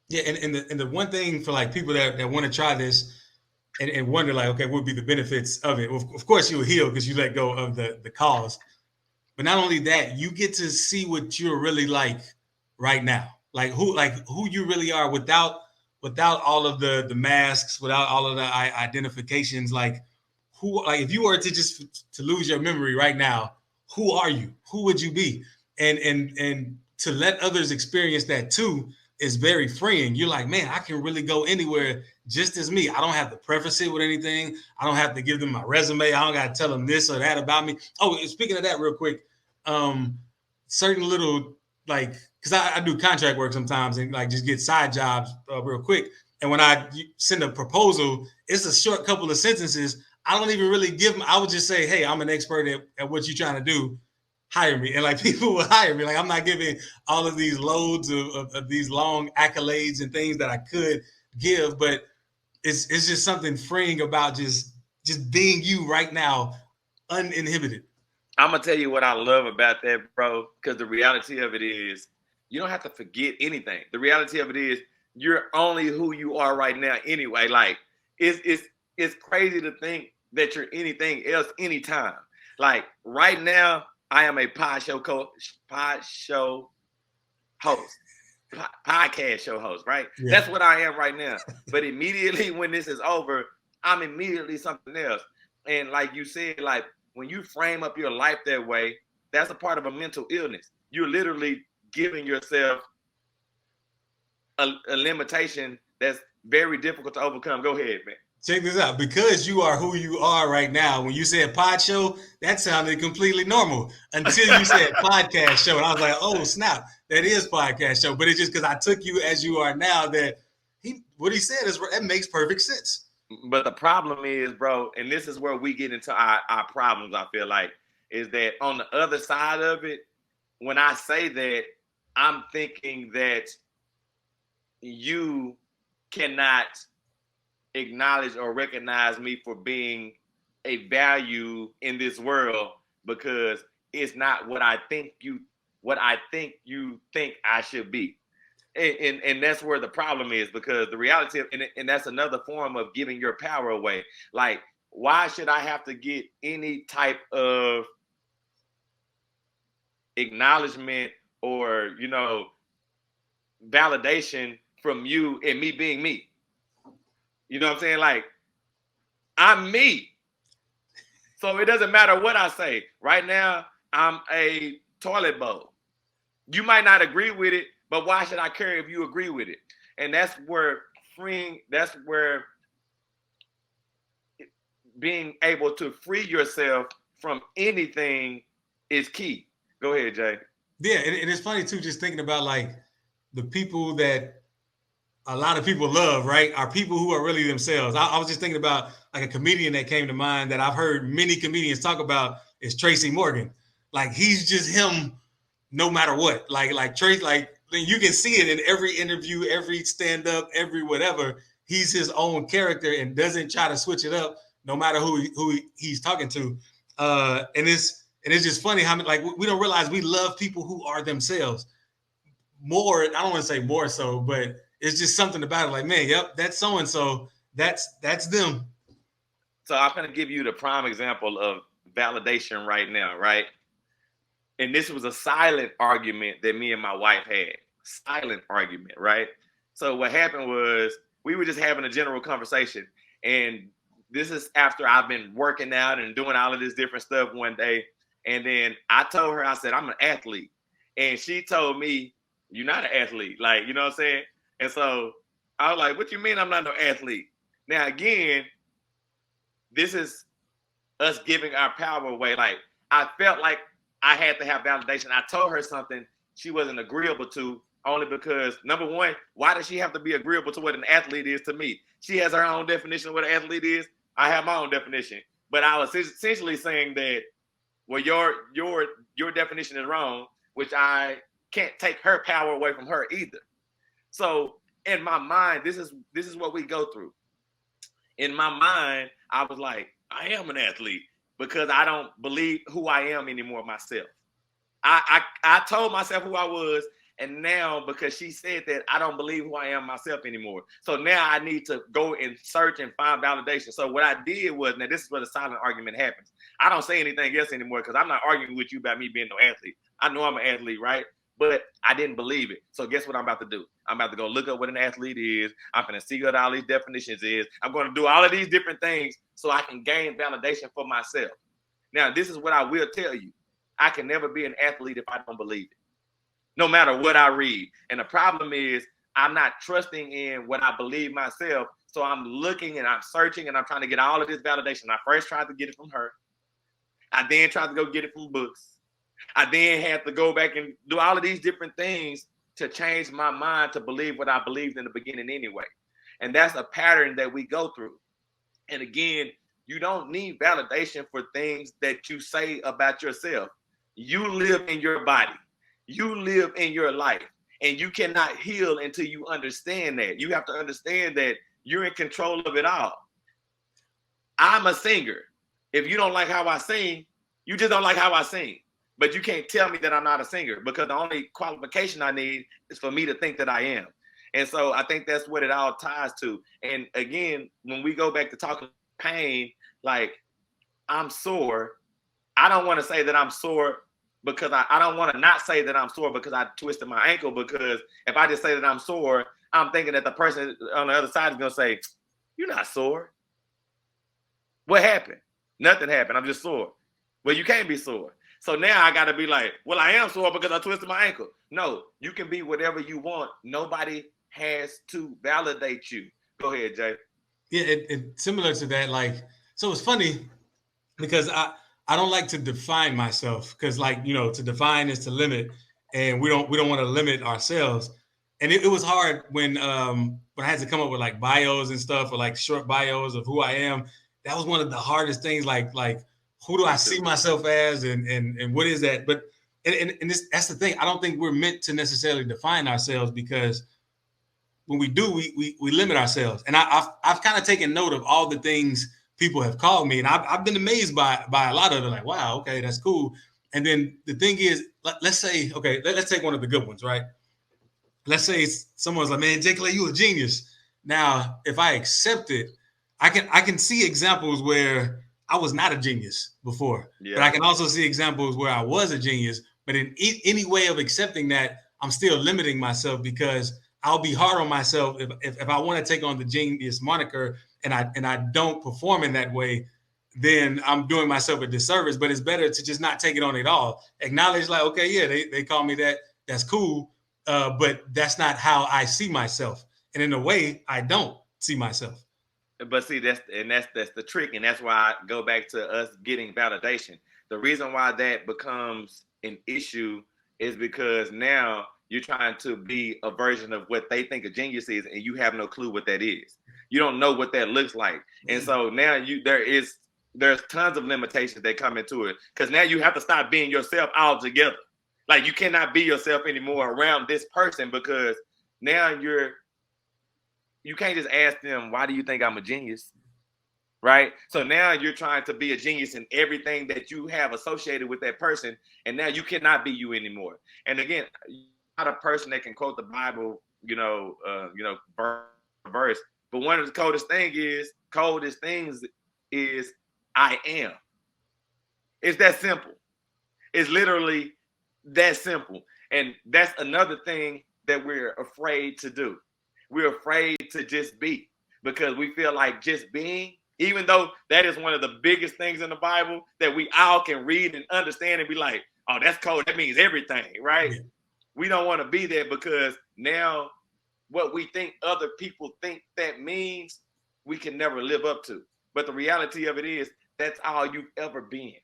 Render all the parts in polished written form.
Yeah, and the one thing for like people that want to try this and wonder like, okay, what would be the benefits of it? Well, of course, you'll heal because you let go of the cause. But not only that, you get to see what you're really like right now, like who you really are without all of the masks, without all of the identifications. Like who, like if you were to just to lose your memory right now, who are you? Who would you be? And to let others experience that too is very freeing. You're like, man, I can really go anywhere just as me. I don't have to preface it with anything. I don't have to give them my resume. I don't got to tell them this or that about me. Oh, speaking of that, real quick, um, certain little like because I do contract work sometimes and like just get side jobs real quick. And when I send a proposal, it's a short couple of sentences. I don't even really give them. I would just say, "Hey, I'm an expert at what you're trying to do. Hire me." And like people will hire me. Like I'm not giving all of these loads of these long accolades and things that I could give, but it's just something freeing about just being you right now, uninhibited. I'm gonna tell you what I love about that, bro. Because the reality of it is, you don't have to forget anything. The reality of it is, you're only who you are right now, anyway. Like it's crazy to think that you're anything else anytime. Like right now, I am a pod show host, podcast show host. Right, Yeah. that's what I am right now. But immediately when this is over, I'm immediately something else. And like you said, like when you frame up your life that way, that's a part of a mental illness. You're literally giving yourself a limitation that's very difficult to overcome. Go ahead, man. Check this out. Because you are who you are right now, when you said pod show, that sounded completely normal until you said podcast show. And I was like, oh, snap. That is podcast show. But it's just because I took you as you are now that what he said is that makes perfect sense. But the problem is, bro, and this is where we get into our problems, I feel like, is that on the other side of it, when I say that, I'm thinking that you cannot acknowledge or recognize me for being a value in this world because it's not what I think you think I should be. And that's where the problem is, because the reality of, and that's another form of giving your power away. Like, why should I have to get any type of acknowledgement or validation from you and me being me? You know what I'm saying? Like, I'm me. So it doesn't matter what I say. Right now, I'm a toilet bowl. You might not agree with it, but why should I care if you agree with it? And that's where being able to free yourself from anything is key. Go ahead, Jay. Yeah. And it's funny, too, just thinking about like the people that a lot of people love, right, are people who are really themselves. I was just thinking about like a comedian that came to mind that I've heard many comedians talk about is Tracy Morgan. Like he's just him no matter what. Like Tracy, like you can see it in every interview, every stand up, every whatever. He's his own character and doesn't try to switch it up no matter he's talking to. And it's just funny how like we don't realize we love people who are themselves more. I don't want to say more so, but it's just something about it. Like, man, yep, that's so and so. That's them. So I'm going to give you the prime example of validation right now, right? And this was a silent argument that me and my wife had. Silent argument, right? So what happened was we were just having a general conversation. And this is after I've been working out and doing all of this different stuff one day. And then I told her, I said, I'm an athlete. And she told me, you're not an athlete. Like, you know what I'm saying? And so I was like, what you mean I'm not no athlete? Now, again, this is us giving our power away. Like, I felt like I had to have validation. I told her something she wasn't agreeable to, only because, number one, why does she have to be agreeable to what an athlete is to me? She has her own definition of what an athlete is. I have my own definition. But I was essentially saying that, well, your definition is wrong, which I can't take her power away from her either. So in my mind, this is what we go through. In my mind, I was like, I am an athlete because I don't believe who I am anymore myself. I told myself who I was, And now, because she said that, I don't believe who I am myself anymore. So now I need to go and search and find validation. So what I did was, now this is where the silent argument happens. I don't say anything else anymore because I'm not arguing with you about me being no athlete. I know I'm an athlete, right? But I didn't believe it. So guess what I'm about to do? I'm about to go look up what an athlete is. I'm going to see what all these definitions is. I'm going to do all of these different things so I can gain validation for myself. Now, this is what I will tell you. I can never be an athlete if I don't believe it, no matter what I read. And the problem is I'm not trusting in what I believe myself. So I'm looking and I'm searching and I'm trying to get all of this validation. I first tried to get it from her. I then tried to go get it from books. I then had to go back and do all of these different things to change my mind to believe what I believed in the beginning anyway. And that's a pattern that we go through. And again, you don't need validation for things that you say about yourself. You live in your body. You live in your life. And you cannot heal until you understand that. You have to understand that you're in control of it all. I'm a singer. If you don't like how I sing, you just don't like how I sing. But you can't tell me that I'm not a singer because the only qualification I need is for me to think that I am. And so I think that's what it all ties to. And again, when we go back to talking pain, like I'm sore, I don't want to say that I'm sore because I don't want to not say that I'm sore because I twisted my ankle, because if I just say that I'm sore, I'm thinking that the person on the other side is going to say, you're not sore. What happened? Nothing happened. I'm just sore. Well, you can't be sore. So now I got to be like, well, I am sore because I twisted my ankle. No, you can be whatever you want. Nobody has to validate you. Go ahead, Jay. Yeah, it similar to that. Like, so it's funny because I don't like to define myself because, like, you know, to define is to limit, and we don't want to limit ourselves. And it was hard when I had to come up with like bios and stuff, or like short bios of who I am. That was one of the hardest things. Like who do I see myself as, and what is that? But and that's the thing. I don't think we're meant to necessarily define ourselves, because when we do, we limit ourselves. And I've kind of taken note of all the things people have called me, and I've been amazed by a lot of them. Like, wow, okay, that's cool. And then the thing is, let's say, okay, let's take one of the good ones, right? Let's say someone's like, man, Jake Clay, you a genius. Now, if I accept it, I can see examples where I was not a genius before, but I can also see examples where I was a genius. But in any way of accepting that, I'm still limiting myself, because I'll be hard on myself if I want to take on the genius moniker and I don't perform in that way, then I'm doing myself a disservice. But it's better to just not take it on at all. Acknowledge, like, okay, yeah, they call me that. That's cool. But that's not how I see myself. And in a way, I don't see myself. But see, that's the trick. And that's why I go back to us getting validation. The reason why that becomes an issue is because now you're trying to be a version of what they think a genius is, and you have no clue what that is. You don't know what that looks like. And so now there's tons of limitations that come into it, because now you have to stop being yourself altogether. Like, you cannot be yourself anymore around this person, because now you can't just ask them, why do you think I'm a genius? Right? So now you're trying to be a genius in everything that you have associated with that person. And now you cannot be you anymore. And again, you're not a person that can quote the Bible, verse. But one of the coldest things is I am. It's that simple. It's literally that simple. And that's another thing that we're afraid to do. We're afraid to just be, because we feel like just being, even though that is one of the biggest things in the Bible that we all can read and understand and be like, oh, that's cold. That means everything, right? Yeah. We don't want to be there, because now what we think other people think that means, we can never live up to. But the reality of it is, that's all you've ever been.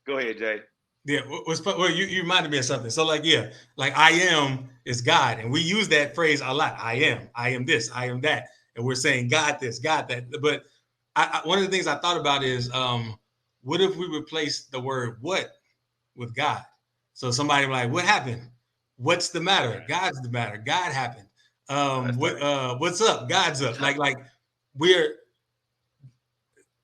Go ahead, Jay. Yeah, well, you reminded me of something. So, like, yeah, like I am is God, and we use that phrase a lot. I am this, I am that, and we're saying God this, God that. But one of the things I thought about is, what if we replace the word "what" with God? So somebody like, what happened? What's the matter? God's the matter. God happened. What's up? God's up. Like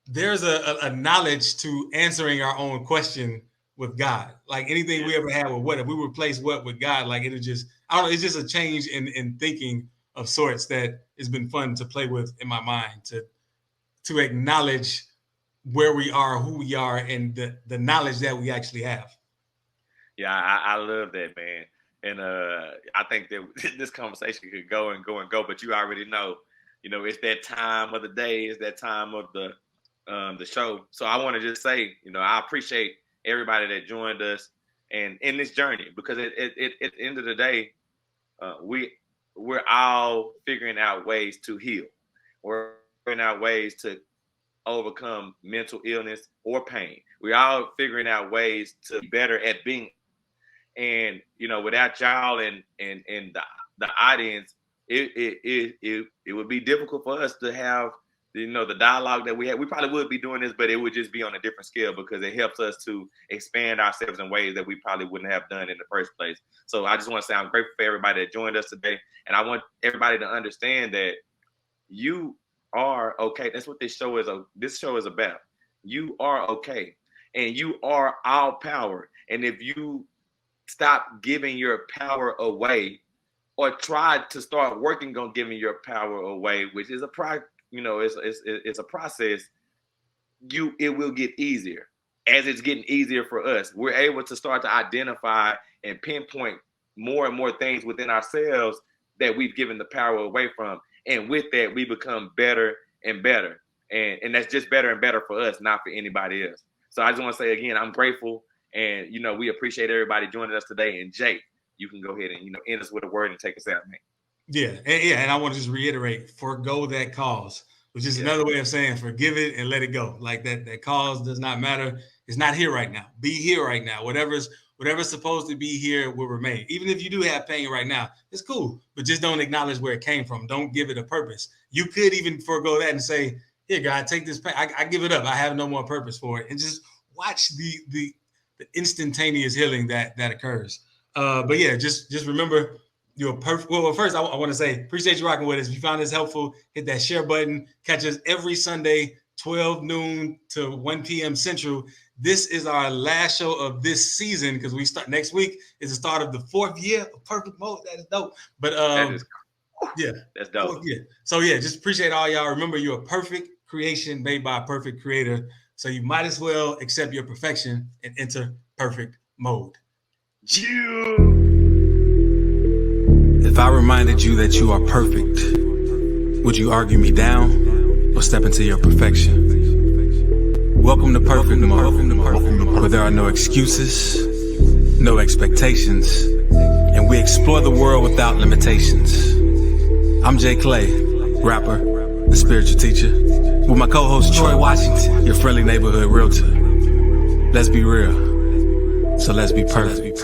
there's a knowledge to answering our own question with God. Like anything we ever had with what, if we replace what with God, like it'll just, I don't know, it's just a change in thinking of sorts that has been fun to play with in my mind, to acknowledge where we are, who we are, and the knowledge that we actually have. Yeah, I love that, man. And I think that this conversation could go and go and go, but you already know, it's that time of the day, it's that time of the show. So I want to just say, I appreciate everybody that joined us and in this journey, because at the end of the day, we're all figuring out ways to heal. We're figuring out ways to overcome mental illness or pain. We're all figuring out ways to be better at being. And without y'all and the audience, it would be difficult for us to have the dialogue that we had. We probably would be doing this, but it would just be on a different scale, because it helps us to expand ourselves in ways that we probably wouldn't have done in the first place. So I just want to say I'm grateful for everybody that joined us today, and I want everybody to understand that you are okay. That's what this show is about. You are okay, and you are all power. And if you stop giving your power away, or try to start working on giving your power away, which is it's a process, it will get easier. As it's getting easier for us, we're able to start to identify and pinpoint more and more things within ourselves that we've given the power away from. And with that, we become better and better. And that's just better and better for us, not for anybody else. So I just want to say again, I'm grateful. And, we appreciate everybody joining us today. And Jay, you can go ahead and, end us with a word and take us out, man. Yeah. And I want to just reiterate, forgo that cause, which is another way of saying forgive it and let it go. Like that cause does not matter. It's not here right now. Be here right now. Whatever's supposed to be here will remain. Even if you do have pain right now, it's cool, but just don't acknowledge where it came from. Don't give it a purpose. You could even forego that and say, here, God, take this pain. I give it up. I have no more purpose for it. And just watch the instantaneous healing that occurs. But yeah, just remember you're perfect. Well, first I want to say, appreciate you rocking with us. If you found this helpful, hit that share button. Catch us every Sunday, 12 noon to 1 p.m. Central. This is our last show of this season, because we start next week is the start of the 4th year of Perfect Mode. That is dope. But yeah, that's dope. Yeah. So yeah, just appreciate all y'all. Remember, you're a perfect creation made by a perfect creator. So you might as well accept your perfection and enter perfect mode. If I reminded you that you are perfect, would you argue me down or step into your perfection? Welcome to Perfect Mode, where there are no excuses, no expectations, and we explore the world without limitations. I'm Jay Clay, rapper, the spiritual teacher, with my co-host Troy Washington, your friendly neighborhood realtor. Let's be real, so let's be perfect.